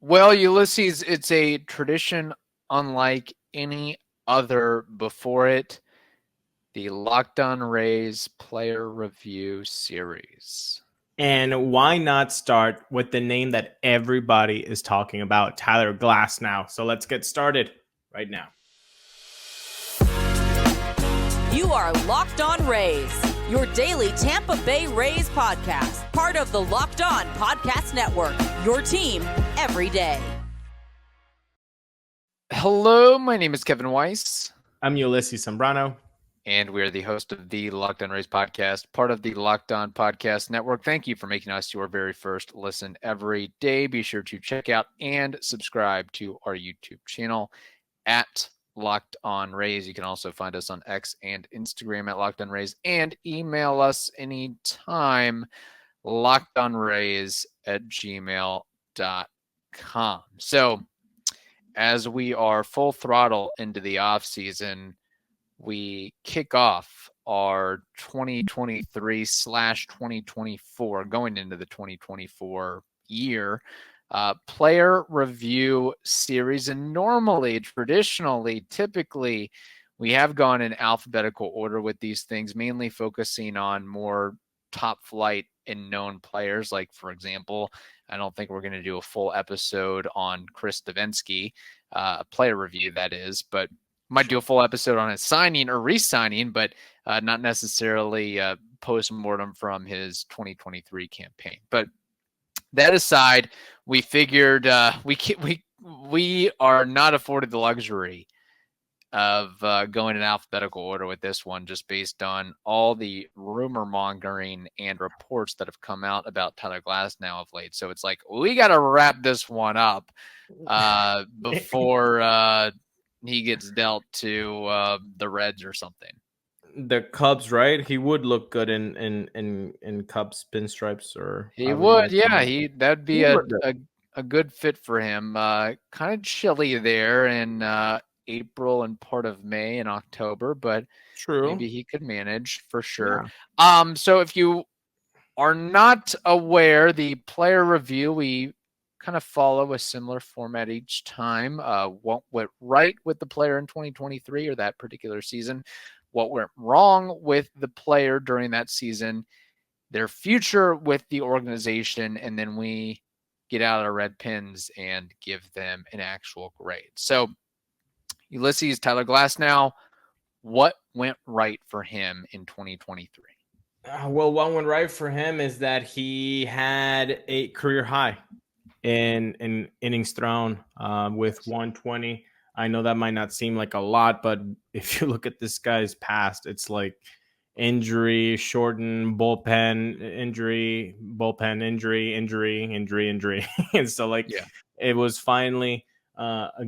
Well, Ulysses, it's a tradition unlike any other before it. The Locked On Rays Player Review Series. And why not start with the name that everybody is talking about, Tyler Glasnow? So let's get started right now. You are Locked On Rays, your daily Tampa Bay Rays podcast, part of the Locked On Podcast Network, your team every day. Hello, my name is Kevin Weiss. I'm Ulises Sambrano. And we're the host of the Locked On Rays podcast, part of the Locked On Podcast Network. Thank you for making us your very first listen every day. Be sure to check out and subscribe to our YouTube channel at Locked On Rays. You can also find us on X and Instagram at Locked On Rays, and email us anytime, lockedonrays@gmail.com. So as we are full throttle into the off season, we kick off our 2023/2024, going into the 2024 year, player review series. And normally, traditionally, typically, we have gone in alphabetical order with these things, mainly focusing on more top flight and known players. Like, for example, I don't think we're going to do a full episode on Chris Davinsky, a player review, that is, but might do a full episode on his signing or re-signing, but not necessarily post-mortem from his 2023 campaign. But that aside, we figured we are not afforded the luxury of going in alphabetical order with this one, just based on all the rumor mongering and reports that have come out about Tyler Glasnow of late. So it's like, we got to wrap this one up before he gets dealt to the Reds or something. The Cubs, right? He would look good in Cubs pinstripes, or he would, yeah. That'd be a good fit for him. Kind of chilly there in April and part of May and October, but true, maybe he could manage for sure. Yeah. So if you are not aware, the player review, we kind of follow a similar format each time. What went right with the player in 2023 or that particular season, what went wrong with the player during that season, their future with the organization, and then we get out our red pens and give them an actual grade. So Ulises, Tyler Glasnow, what went right for him in 2023? Well, what went right for him is that he had a career high in innings thrown with 120. I know that might not seem like a lot, but if you look at this guy's past, it's like injury, shortened, bullpen injury, bullpen injury. And so It was finally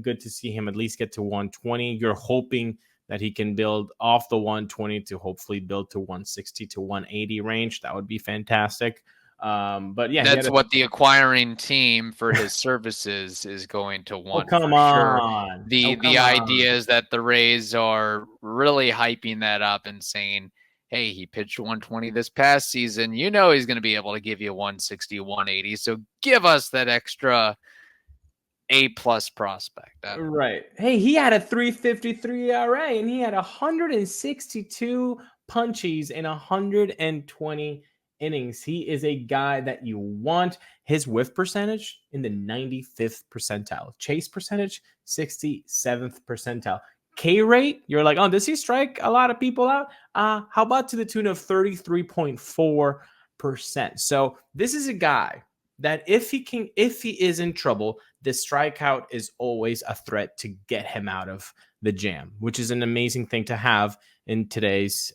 good to see him at least get to 120. You're hoping that he can build off the 120 to hopefully build to 160 to 180 range. That would be fantastic. But yeah, that's what the acquiring team for his services is going to want. Come on. Sure. The idea is that the Rays are really hyping that up and saying, hey, he pitched 120 this past season. You know he's going to be able to give you 160, 180. So give us that extra A-plus prospect. Right. Hey, he had a 3.53 ERA and he had 162 punchies in 120 innings. He is a guy that you want. His whiff percentage in the 95th percentile. Chase percentage, 67th percentile. K rate, you're like, oh, does he strike a lot of people out? How about to the tune of 33.4%? So this is a guy that if he is in trouble, the strikeout is always a threat to get him out of the jam, which is an amazing thing to have in today's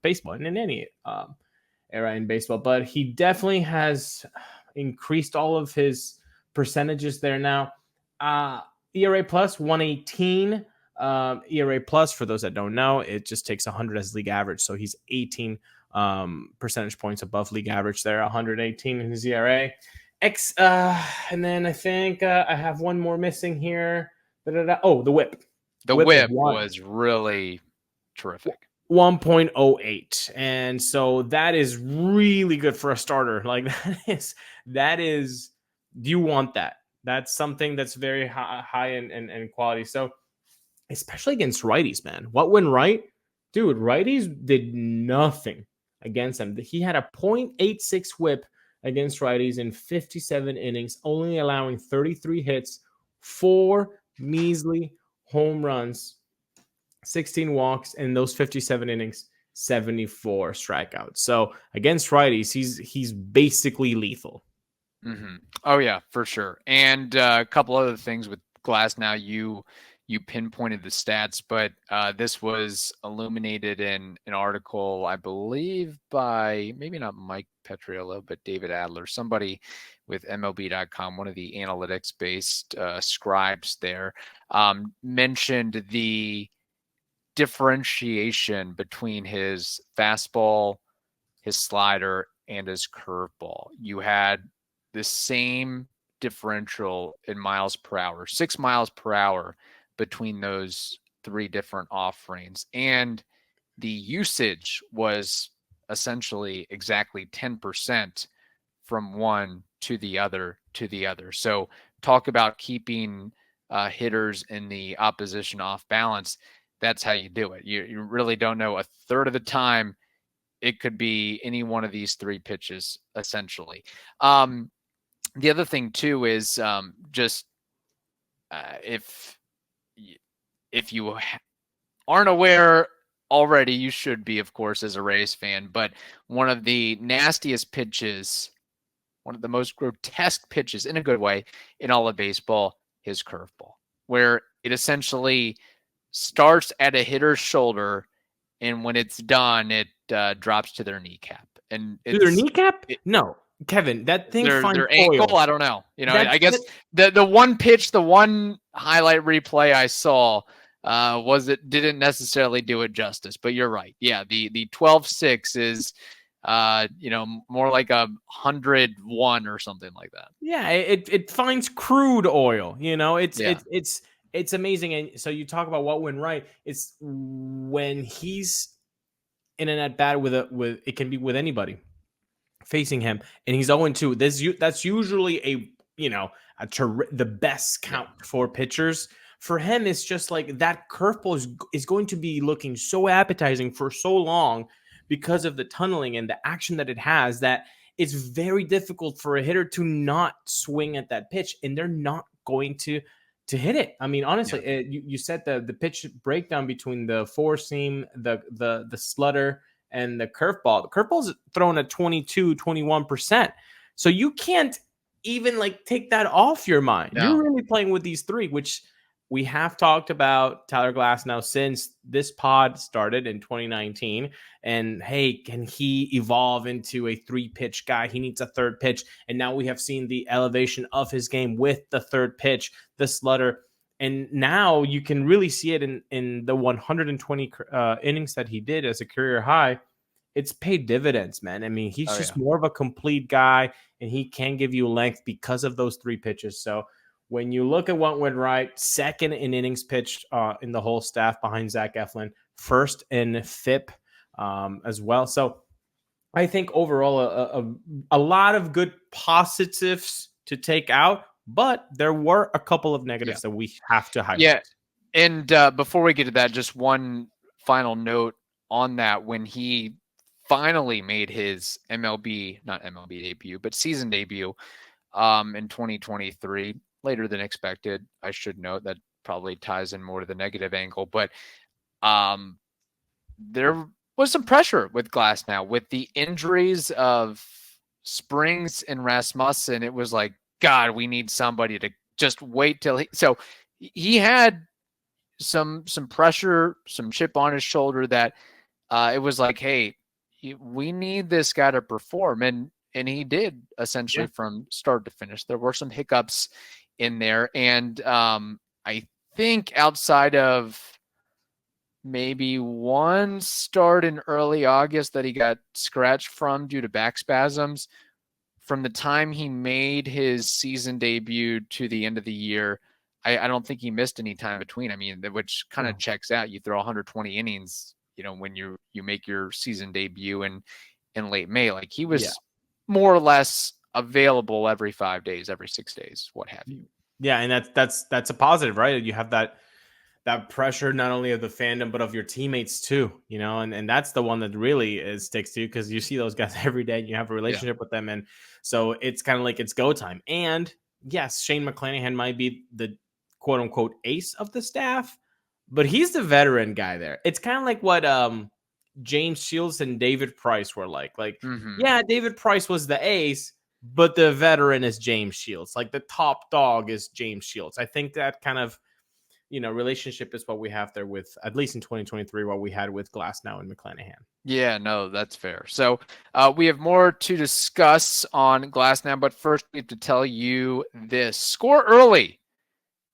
baseball and in any era in baseball. But he definitely has increased all of his percentages there now. ERA plus 118. ERA plus, for those that don't know, it just takes 100 as league average. So he's 18 percentage points above league average there, 118 in his ERA. And then I think I have one more missing here. Oh, the whip. The whip was really terrific. 1.08. And so that is really good for a starter. Like that is, do you want that? That's something that's very high in quality. So, especially against righties, man. What went right? Dude, righties did nothing against him. He had a .86 whip against righties in 57 innings, only allowing 33 hits, 4 measly home runs, 16 walks in those 57 innings, 74 strikeouts. So against righties, he's basically lethal. Mm-hmm. Oh yeah, for sure. And a couple other things with Glasnow. You pinpointed the stats, but this was illuminated in an article, I believe, by maybe not Mike Petriello, but David Adler, somebody with MLB.com, one of the analytics-based scribes there, mentioned the differentiation between his fastball, his slider, and his curveball. You had the same differential in miles per hour, 6 miles per hour between those 3 different offerings. And the usage was essentially exactly 10% from one to the other So talk about keeping hitters in the opposition off balance. That's how you do it. You really don't know. A third of the time, it could be any one of these 3 pitches, essentially. The other thing, too, is just if you aren't aware already, you should be, of course, as a Rays fan, but one of the nastiest pitches, one of the most grotesque pitches in a good way in all of baseball, is curveball, where it essentially starts at a hitter's shoulder, and when it's done, it drops to their kneecap. And to their kneecap? No, Kevin, that thing finds their ankle. oil. I don't know. I guess the one pitch, the one highlight replay I saw didn't necessarily do it justice. But you're right. Yeah, the 12-6 is more like 101 or something like that. Yeah, it finds crude oil. It's amazing. And so you talk about what went right. It's when he's in an at bat with it can be with anybody facing him, and he's 0-2. That's usually the best count for pitchers. For him, it's just like that curveball is going to be looking so appetizing for so long because of the tunneling and the action that it has, that it's very difficult for a hitter to not swing at that pitch, and they're not going to hit it. I mean, honestly, you said the pitch breakdown between the four seam, the slutter, and the curveball. The curveball's thrown at 21%. So you can't even take that off your mind. No. You're really playing with these 3, which we have talked about Tyler Glasnow since this pod started in 2019. And hey, can he evolve into a 3-pitch guy? He needs a 3rd pitch. And now we have seen the elevation of his game with the 3rd pitch, the slutter. And now you can really see it in the 120 innings that he did as a career high. It's paid dividends, man. I mean, he's just more of a complete guy, and he can give you length because of those 3 pitches. So when you look at what went right, 2nd in innings pitched in the whole staff behind Zach Eflin, 1st in FIP as well. So I think overall a lot of good positives to take out, but there were a couple of negatives that we have to highlight. Yeah, and before we get to that, just one final note on that. When he finally made his not MLB debut, but season debut in 2023, later than expected, I should note. That probably ties in more to the negative angle, but there was some pressure with Glasnow with the injuries of Springs and Rasmussen. It was like, God, we need somebody to just wait till so he had some pressure, some chip on his shoulder that it was like, hey, we need this guy to perform. And he did essentially from start to finish. There were some hiccups in there. And I think outside of maybe one start in early August that he got scratched from due to back spasms, from the time he made his season debut to the end of the year, I don't think he missed any time between. I mean, which kind of checks out. You throw 120 innings, when you make your season debut in late May. Like he was more or less available every 5 days, every 6 days, what have you. Yeah, and that's a positive, right? You have that pressure not only of the fandom but of your teammates too, and that's the one that really sticks to you, because you see those guys every day and you have a relationship with them, and so it's kind of like it's go time. And yes, Shane McClanahan might be the quote unquote ace of the staff, but he's the veteran guy there. It's kind of like what James Shields and David Price were like. Yeah, David Price was the ace, but the veteran is James Shields. Like the top dog is James Shields. I think that kind of relationship is what we have there with, at least in 2023, what we had with Glasnow and McClanahan. Yeah, no, that's fair. So we have more to discuss on Glasnow, but first we have to tell you this. Score early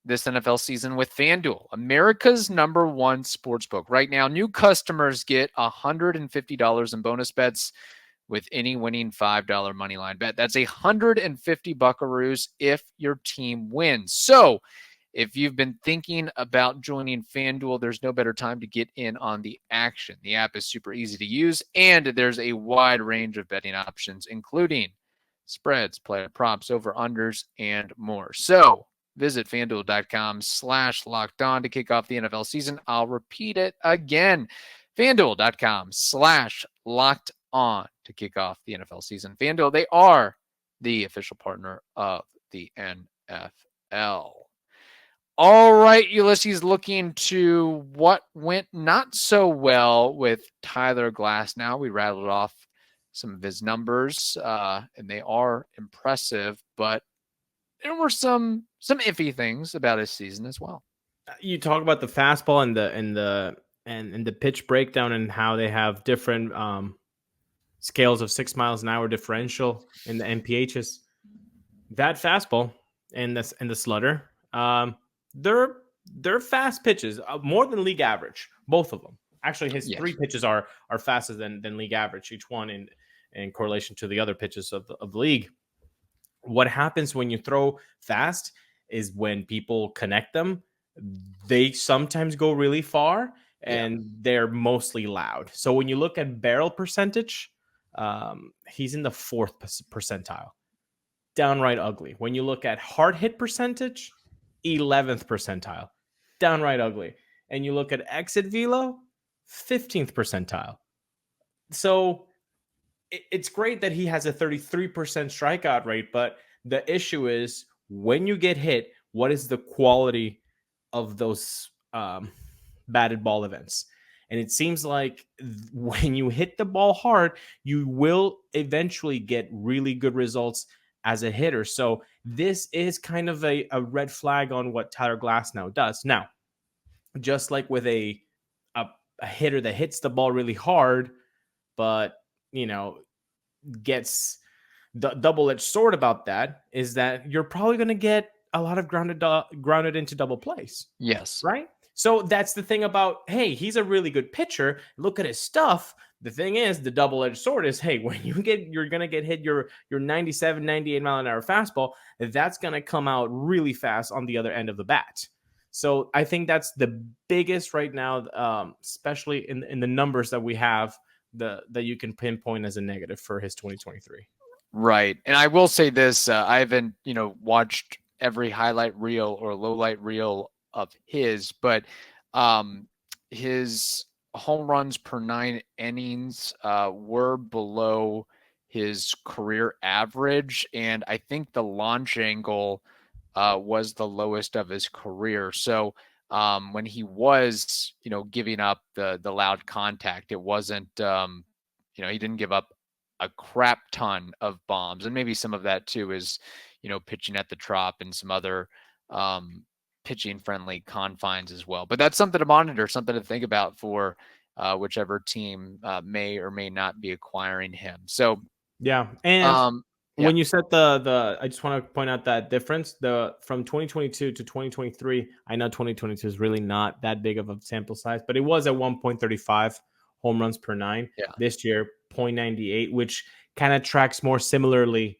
this NFL season with FanDuel, America's #1 sportsbook. Right now, new customers get $150 in bonus bets with any winning $5 moneyline bet. That's 150 buckaroos if your team wins. So if you've been thinking about joining FanDuel, there's no better time to get in on the action. The app is super easy to use, and there's a wide range of betting options, including spreads, player props, over-unders, and more. So visit FanDuel.com/lockedon to kick off the NFL season. I'll repeat it again. FanDuel.com/lockedon to kick off the NFL season. FanDuel, they are the official partner of the NFL. All right, Ulises, looking to what went not so well with Tyler Glasnow. We rattled off some of his numbers, and they are impressive, but there were some iffy things about his season as well. You talk about the fastball and the pitch breakdown and how they have different scales of 6 miles an hour differential in the MPHs. That fastball and the slutter, they're fast pitches, more than league average, both of them. Actually, his 3 pitches are faster than league average, each one in correlation to the other pitches of the league. What happens when you throw fast is when people connect them, they sometimes go really far, and they're mostly loud. So when you look at barrel percentage, he's in the 4th percentile. Downright ugly. When you look at hard hit percentage, 11th percentile. Downright ugly. And you look at exit velo, 15th percentile. So it's great that he has a 33% strikeout rate, but the issue is when you get hit, what is the quality of those batted ball events? And it seems like when you hit the ball hard, you will eventually get really good results as a hitter. So this is kind of a red flag on what Tyler Glasnow does. Now, just like with a hitter that hits the ball really hard, but, gets the double-edged sword about that is that you're probably going to get a lot of grounded into double plays. Yes. Right? So that's the thing about, hey, he's a really good pitcher. Look at his stuff. The thing is, the double-edged sword is, hey, when you're going to get hit your 97, 98 mile an hour fastball, that's going to come out really fast on the other end of the bat. So I think that's the biggest right now, especially in the numbers that we have, that you can pinpoint as a negative for his 2023. Right. And I will say this, I haven't, watched every highlight reel or low light reel of his, but his home runs per 9 innings were below his career average. And I think the launch angle was the lowest of his career. So when he was, giving up the loud contact, it wasn't, he didn't give up a crap ton of bombs. And maybe some of that too is, pitching at the trop and some other pitching friendly confines as well. But that's something to monitor, something to think about for whichever team may or may not be acquiring him. So, yeah. And when you said I just want to point out that difference, from 2022 to 2023, I know 2022 is really not that big of a sample size, but it was at 1.35 home runs per 9. Yeah. This year, 0.98, which kind of tracks more similarly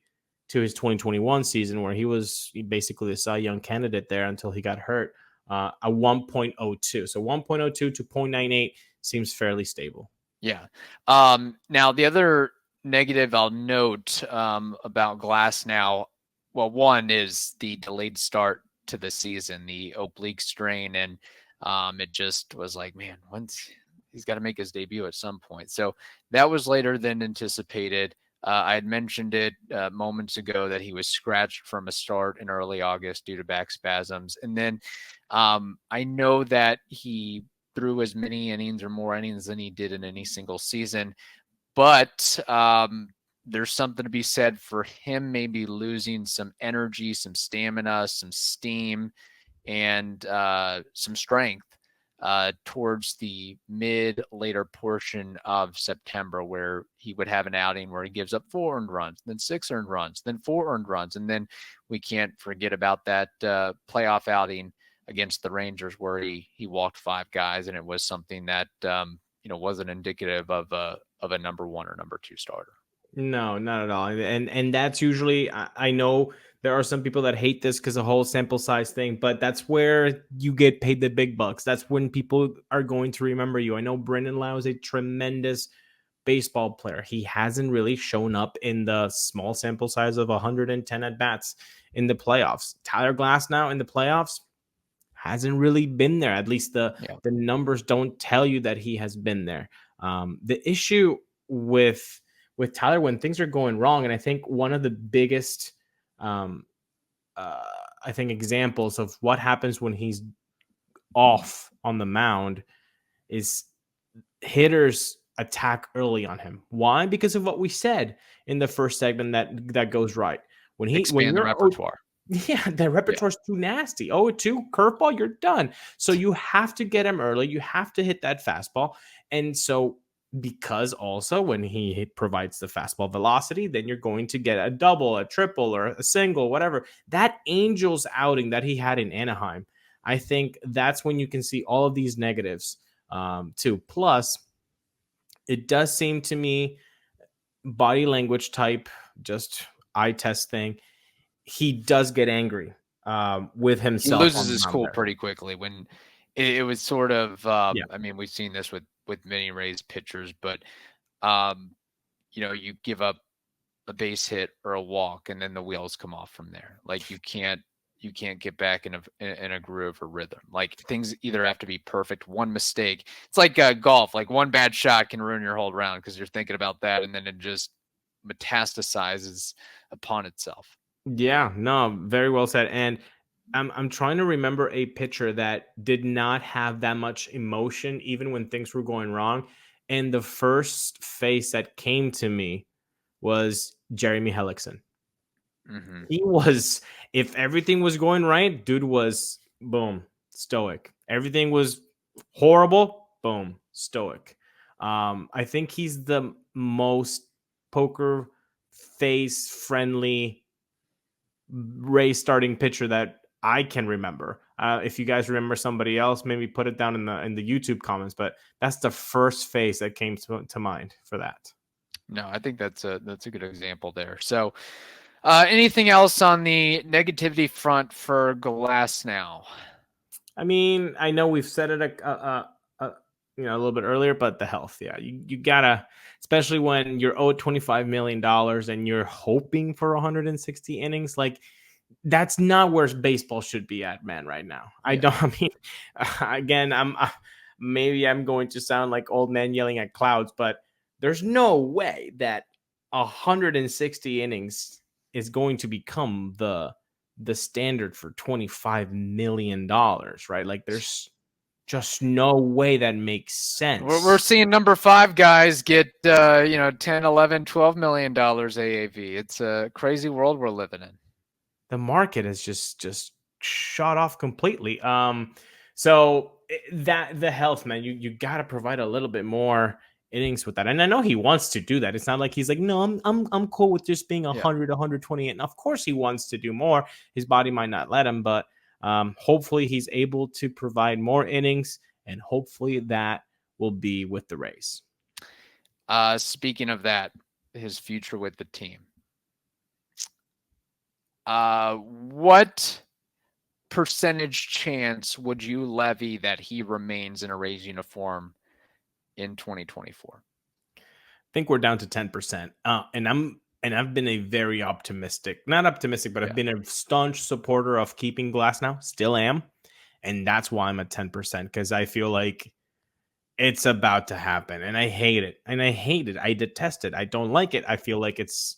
to his 2021 season, where he was basically a Cy Young candidate there until he got hurt, a 1.02. So 1.02 to 0.98 seems fairly stable. Yeah. Now, the other negative I'll note about Glasnow. Well, one is the delayed start to the season, the oblique strain, and it just was like, man, once he's got to make his debut at some point. So that was later than anticipated. I had mentioned it moments ago that he was scratched from a start in early August due to back spasms. And then I know that he threw as many innings or more innings than he did in any single season, but there's something to be said for him maybe losing some energy, some stamina, some steam, and some strength towards the later portion of September, where he would have an outing where he gives up 4 earned runs, then 6 earned runs, then 4 earned runs. And then we can't forget about that playoff outing against the Rangers where he walked 5 guys. And it was something that, wasn't indicative of a number 1 or number 2 starter. No, not at all. And that's usually, I know there are some people that hate this because the whole sample size thing, but that's where you get paid the big bucks. That's when people are going to remember you. I know Brendan Lau is a tremendous baseball player. He hasn't really shown up in the small sample size of 110 at bats in the playoffs. Tyler Glasnow in the playoffs hasn't really been there. At least the numbers don't tell you that he has been there. The issue with Tyler when things are going wrong, and I think one of the biggest examples of what happens when he's off on the mound is hitters attack early on him. Why? Because of what we said in the first segment that goes right. When the repertoire. Yeah, the repertoire's too nasty. 0-2 curveball, you're done. So you have to get him early. You have to hit that fastball. And so because also when he provides the fastball velocity, then you're going to get a double, a triple, or a single, whatever. That Angels outing that he had in Anaheim, I think that's when you can see all of these negatives too. Plus, it does seem to me body language type, just eye test thing, he does get angry with himself. He loses his cool pretty quickly when it was sort of, I mean, we've seen this with many Rays pitchers, but, you give up a base hit or a walk and then the wheels come off from there. Like you can't get back in a groove or rhythm. Like things either have to be perfect. One mistake. It's like golf, like one bad shot can ruin your whole round because you're thinking about that. And then it just metastasizes upon itself. Yeah, no, very well said. And I'm trying to remember a pitcher that did not have that much emotion, even when things were going wrong. And the first face that came to me was Jeremy Hellickson. Mm-hmm. He was, if everything was going right, dude was, boom, stoic. Everything was horrible, boom, stoic. I think he's the most poker face friendly Ray starting pitcher that I can remember. If you guys remember somebody else, maybe put it down in the YouTube comments. But that's the first face that came to mind for that. No, I think that's a good example there. So, anything else on the negativity front for Glasnow? I mean, I know we've said it a little bit earlier, but the health, you gotta, especially when you're owed $25 million and you're hoping for 160 innings, like that's not where baseball should be at, man, right now. Again, I'm going to sound like old man yelling at clouds, but there's no way that 160 innings is going to become the standard for $25 million, right? Like there's just no way that makes sense. We're seeing number 5 guys get, 10, 11, $12 million AAV. It's a crazy world we're living in. The market has just shot off completely. So that the health, man, you got to provide a little bit more innings with that. And I know he wants to do that. It's not like he's like, no, I'm cool with just being 100, 128. And of course he wants to do more. His body might not let him, but hopefully he's able to provide more innings, and hopefully that will be with the Rays. Speaking of that, his future with the team. What percentage chance would you levy that he remains in a Rays uniform in 2024? think we're down to 10%. And I've been a very not optimistic, but I've been a staunch supporter of keeping Glasnow. Still am. And that's why I'm at 10%, because I feel like it's about to happen. And I hate it. I detest it. I don't like it. I feel like it's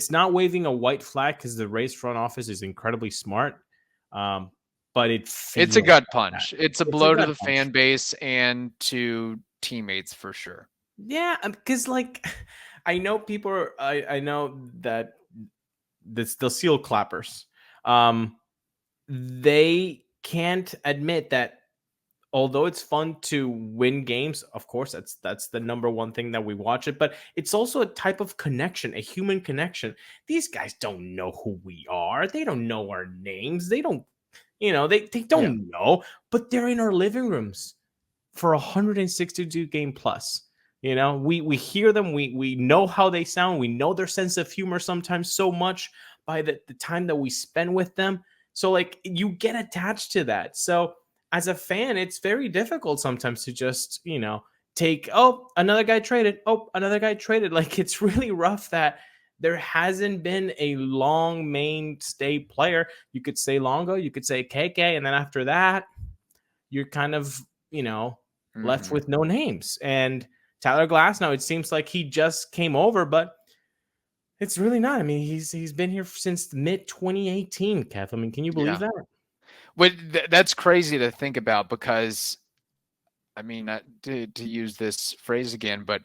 not waving a white flag, because the Rays front office is incredibly smart. But it's a gut punch. That. It's a blow to the fan base and to teammates for sure. Yeah, because like I know people are, I know that the seal clappers, they can't admit that although it's fun to win games, of course, that's the number one thing that we watch it, but it's also a type of connection, a human connection. These guys don't know who we are. They don't know our names. They don't, they don't know, but they're in our living rooms for 162 game plus. We hear them. We know how they sound. We know their sense of humor sometimes so much by the time that we spend with them. So like you get attached to that. So as a fan, it's very difficult sometimes to just, take, another guy traded. Like it's really rough that there hasn't been a long mainstay player. You could say Longo, you could say KK, and then after that, you're kind of, left with no names. And Tyler Glasnow, it seems like he just came over, but it's really not. I mean, he's been here since mid 2018, Kev. I mean, can you believe that? Well, that's crazy to think about, because, I mean, to use this phrase again, but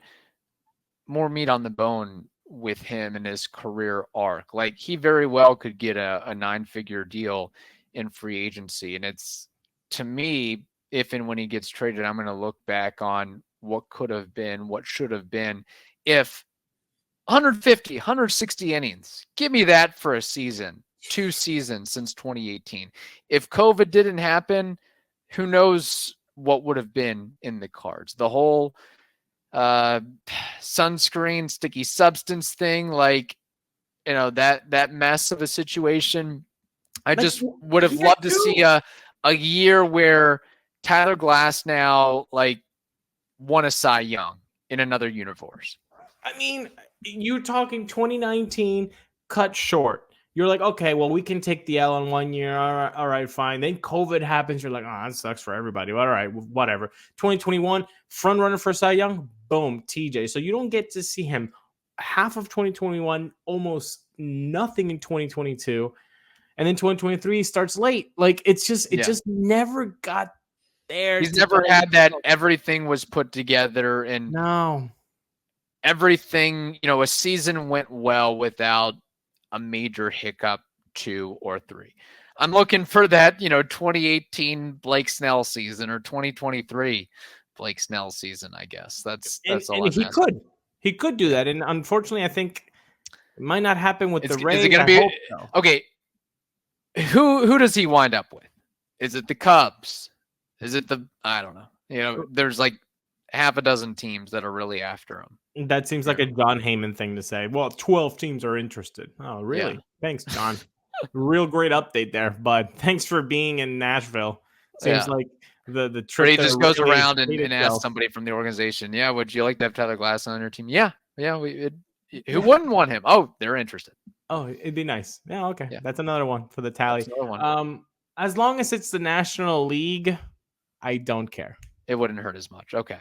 more meat on the bone with him and his career arc. Like he very well could get a 9-figure deal in free agency. And it's, to me, if and when he gets traded, I'm going to look back on what could have been, what should have been, if 150, 160 innings, give me that for a season, 2 seasons since 2018. If COVID didn't happen, who knows what would have been in the cards. The whole sunscreen, sticky substance thing, like, that mess of a situation. I just would have loved to see a year where Tyler Glasnow like won a Cy Young in another universe. I mean, you're talking 2019 cut short. You're like, okay, well, we can take the L on 1 year. All right, fine. Then COVID happens. You're like, oh, that sucks for everybody. All right, whatever. 2021, front runner for Cy Young. Boom, TJ. So you don't get to see him half of 2021, almost nothing in 2022. And then 2023 starts late. Like it just never got there. He's never had that everything was put together and everything, a season went well without a major hiccup 2 or 3. I'm looking for that, 2018 Blake Snell season or 2023 Blake Snell season, I guess. That's all. And he could do that. And unfortunately, I think it might not happen with the Rays. Is it going to be so. Okay? Who does he wind up with? Is it the Cubs? Is it I don't know. There's like half a dozen teams that are really after him. That seems like a John Heyman thing to say. Well, 12 teams are interested. Oh, really? Yeah. Thanks, John. Real great update there, bud. Thanks for being in Nashville. Seems like the trip. But he just goes around and asks somebody from the organization, "Yeah, would you like to have Tyler Glasnow on your team?" Yeah. Who wouldn't want him? Oh, they're interested. Oh, it'd be nice. Yeah, okay. Yeah. That's another one for the tally. As long as it's the National League, I don't care. It wouldn't hurt as much. Okay.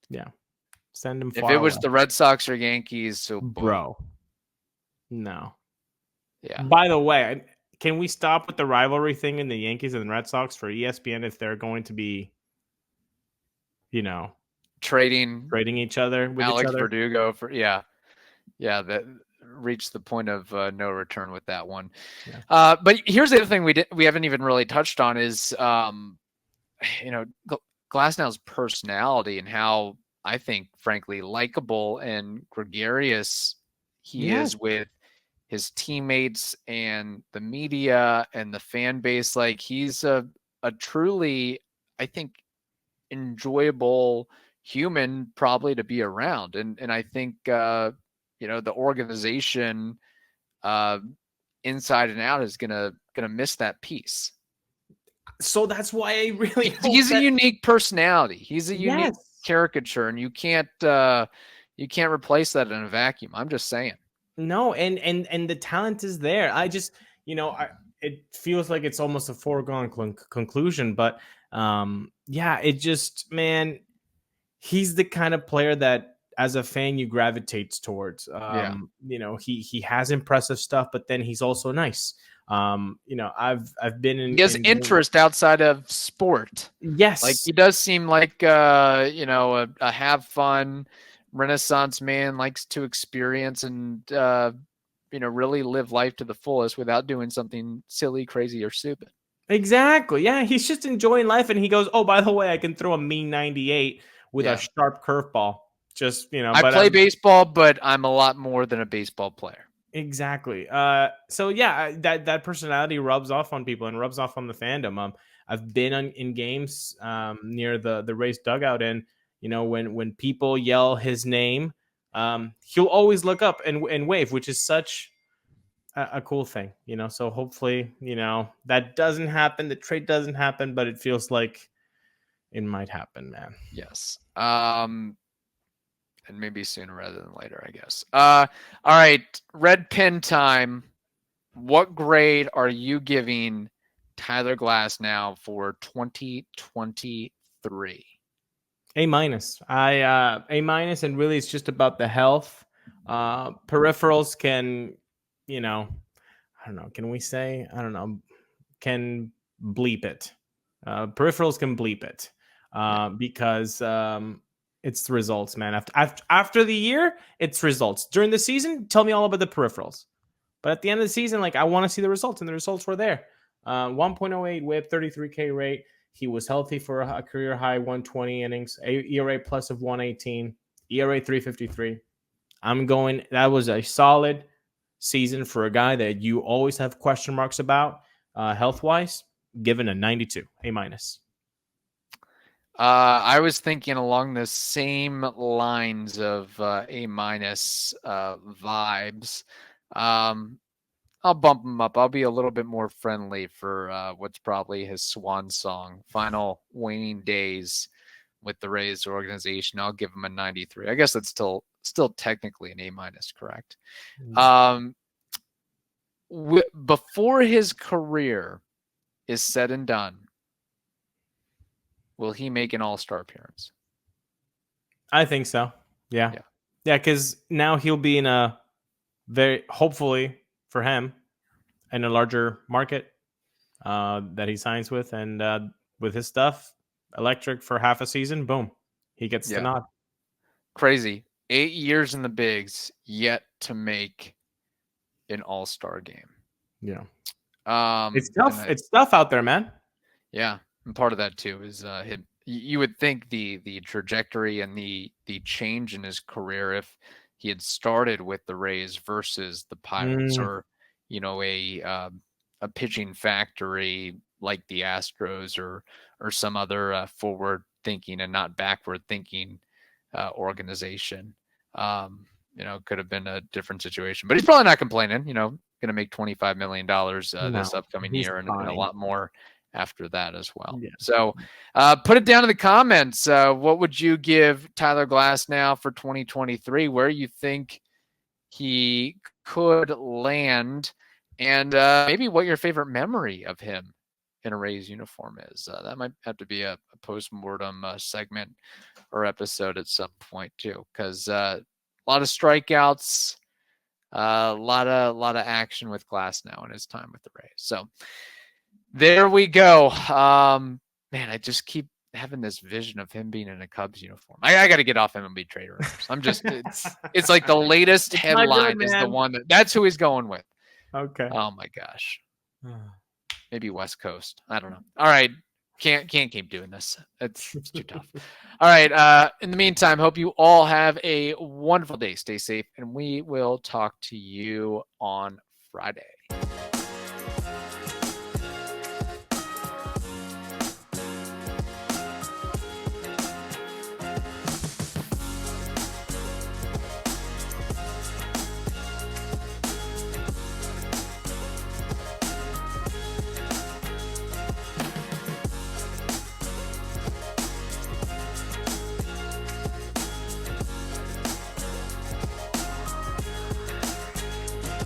Yeah. Send him far If it was the Red Sox or Yankees, so bro. No. Yeah. By the way, can we stop with the rivalry thing in the Yankees and the Red Sox for ESPN if they're going to be, trading each other with Alex each other? Verdugo for that reached the point of no return with that one. Yeah. But here's the other thing we haven't even really touched on is Glasnow's personality and how I think, frankly, likable and gregarious he is with his teammates and the media and the fan base. Like he's a truly, I think, enjoyable human probably to be around. And I think, the organization inside and out is gonna miss that piece. So that's why I really he's a unique personality. He's a unique caricature, and you can't You can't replace that in a vacuum. I'm just saying. No, and the talent is there. I just, it feels like it's almost a foregone conclusion, but yeah, it just, man, he's the kind of player that as a fan you gravitates towards. He has impressive stuff, but then he's also nice. I've been in. He has interest outside of sport. Yes, like he does seem like a have fun Renaissance man, likes to experience and really live life to the fullest without doing something silly, crazy, or stupid. Exactly. Yeah, he's just enjoying life, and he goes, "Oh, by the way, I can throw a mean 98 with a sharp curveball." Just I play baseball, but I'm a lot more than a baseball player. Exactly. So yeah, that personality rubs off on people and rubs off on the fandom. I've been in games near the Rays dugout, and when people yell his name, he'll always look up and wave, which is such a cool thing. So hopefully, that doesn't happen. The trade doesn't happen, but it feels like it might happen, man. Yes. And maybe sooner rather than later, I guess. All right, red pin time. What grade are you giving Tyler Glasnow for 2023? A-. A-, and really it's just about the health. Peripherals can, I don't know, can we say? I don't know, can bleep it. Peripherals can bleep it because it's the results, man. After the year, it's results. During the season, tell me all about the peripherals. But at the end of the season, I want to see the results, and the results were there. 1.08 whip, 33K rate. He was healthy for a career high 120 innings, ERA plus of 118, ERA 353. That was a solid season for a guy that you always have question marks about health-wise, given a 92, A-. I was thinking along the same lines of A- vibes. I'll bump him up. I'll be a little bit more friendly for what's probably his swan song, final waning days with the Rays organization. I'll give him a 93. I guess that's still technically an A-, correct? Before his career is said and done, will he make an all-star appearance? I think so. Yeah. Because now he'll be in a hopefully for him, in a larger market that he signs with, and with his stuff, electric for half a season, boom, he gets the nod. Crazy. 8 years in the bigs, yet to make an all-star game. Yeah. It's tough. It's tough out there, man. Yeah. And part of that too is you would think the trajectory and the change in his career, if he had started with the Rays versus the Pirates, or a pitching factory like the Astros, or some other forward thinking and not backward thinking organization, could have been a different situation. But he's probably not complaining. Going to make $25 million this upcoming year, and a lot more after that as well. Yeah. So put it down in the comments. What would you give Tyler Glasnow for 2023? Where you think he could land, and maybe what your favorite memory of him in a Rays uniform is. That might have to be a post-mortem segment or episode at some point too, because a lot of strikeouts, a lot of action with Glasnow in his time with the Rays. So there we go. Man, I just keep having this vision of him being in a Cubs uniform. I got to get off MLB Trade Rumors. I'm just, it's like the latest headline is the one that's who he's going with. Okay. Oh my gosh. Maybe West Coast. I don't know. All right. Can't keep doing this. It's too tough. All right. In the meantime, hope you all have a wonderful day. Stay safe, and we will talk to you on Friday.